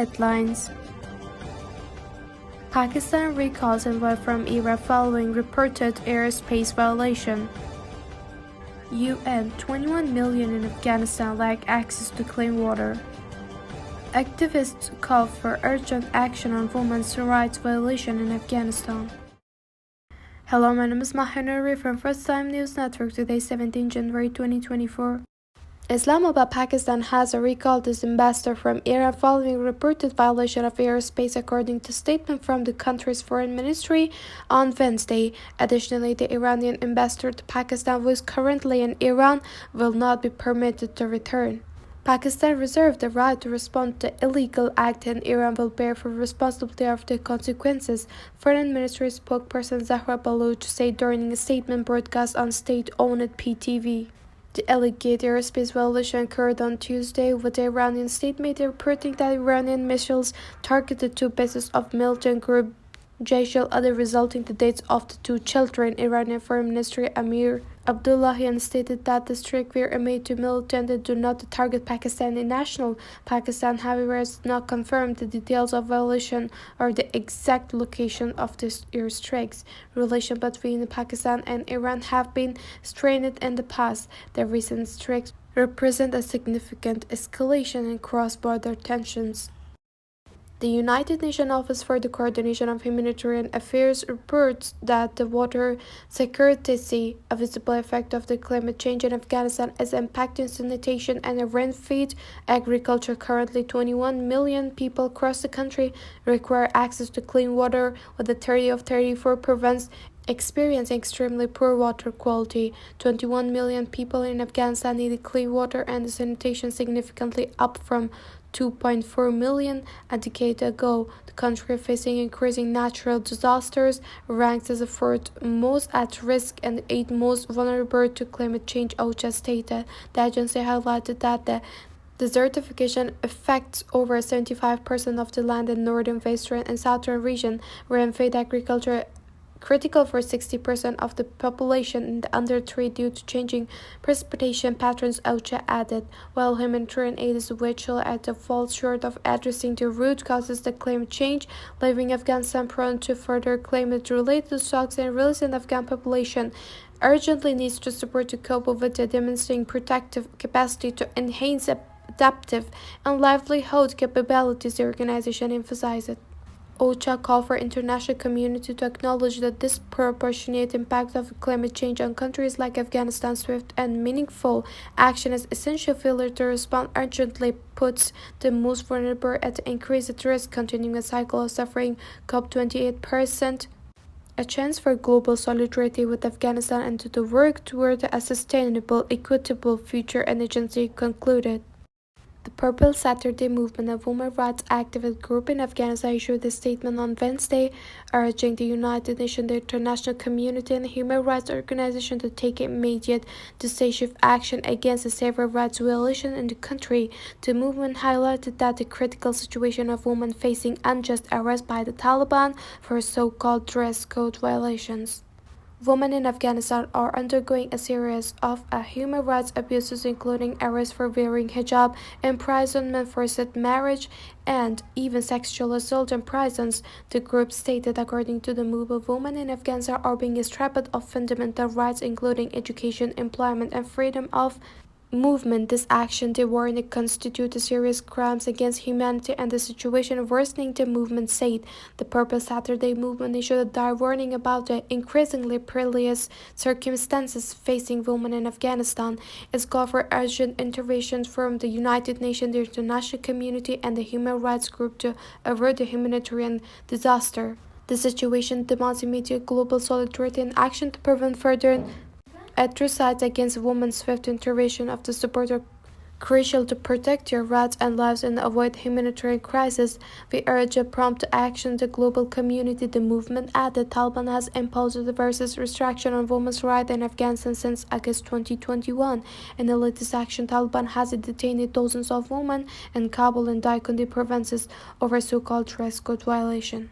headlines. Pakistan recalls envoy from Iraq following reported airspace violation. UN 21 million in Afghanistan lack access to clean water. Activists call for urgent action on women's rights violation in Afghanistan. Hello, my name is Mahinuri from First Time News Network. Today, 17 January 2024. Islamabad, Pakistan has recalled its ambassador from Iran following reported violation of airspace, according to statement from the country's foreign ministry on Wednesday. Additionally, the Iranian ambassador to Pakistan, who is currently in Iran, will not be permitted to return. Pakistan reserved the right to respond to illegal act, and Iran will bear full responsibility of the consequences, Foreign Ministry spokesperson Zahra Baloch said during a statement broadcast on state-owned PTV. The alleged airspace violation occurred on Tuesday, with the Iranian state media reporting that Iranian missiles targeted two bases of militant group Jaish al-Adl, resulting in the deaths of the two children. Iranian Foreign Minister Amir Abdullahian stated that the strikes were made to militants and do not target Pakistani nationals. Pakistan, however, has not confirmed the details of violation or the exact location of the airstrikes. Relations between Pakistan and Iran have been strained in the past. The recent strikes represent a significant escalation in cross-border tensions. The United Nations Office for the Coordination of Humanitarian Affairs reports that the water scarcity, a visible effect of the climate change in Afghanistan, is impacting sanitation and rain-fed agriculture. Currently, 21 million people across the country require access to clean water, with a 30 of 34 provinces experiencing extremely poor water quality. 21 million people in Afghanistan need clean water and sanitation, significantly up from 2.4 million a decade ago. The country, facing increasing natural disasters, ranks as the fourth most at risk and eighth most vulnerable to climate change, OCHA stated. The agency highlighted that the desertification affects over 75% of the land in northern, western, and southern region, where rain-fed agriculture critical for 60% of the population in the under 3 due to changing precipitation patterns, OCHA added. While humanitarian aid is virtually at a falls short of addressing the root causes of climate change, leaving Afghanistan prone to further climate-related shocks, and releasing Afghan population urgently needs to support to cope with the demonstrating protective capacity to enhance adaptive and livelihood capabilities, the organization emphasized. OCHA called for international community to acknowledge the disproportionate impact of climate change on countries like Afghanistan. Swift and meaningful action is essential. Failure to respond urgently puts the most vulnerable at increased risk, continuing a cycle of suffering. COP28 a chance for global solidarity with Afghanistan and to work toward a sustainable, equitable future, an agency concluded. The Purple Saturday movement, a women's rights activist group in Afghanistan, issued a statement on Wednesday urging the United Nations, the international community, and human rights organizations to take immediate, decisive action against the severe rights violations in the country. The movement highlighted that the critical situation of women facing unjust arrest by the Taliban for so-called dress code violations. Women in Afghanistan are undergoing a series of human rights abuses, including arrest for wearing hijab, imprisonment, forced marriage, and even sexual assault in prisons, the group stated. According to the movement, women in Afghanistan are being stripped of fundamental rights, including education, employment, and freedom of movement. This action, they warned, constitutes serious crimes against humanity and the situation worsening, the movement said. The Purple Saturday movement issued a dire warning about the increasingly perilous circumstances facing women in Afghanistan. It's called for urgent intervention from the United Nations, the international community, and the human rights group to avert the humanitarian disaster. The situation demands immediate global solidarity and action to prevent further atrocities against women. Swift intervention of the support are crucial to protect their rights and lives and avoid humanitarian crisis. We urge a prompt action to the global community, the movement added. Taliban has imposed diverse restrictions on women's rights in Afghanistan since August 2021. In the latest action, Taliban has detained dozens of women in Kabul and Daikondi provinces over so-called dress code violation.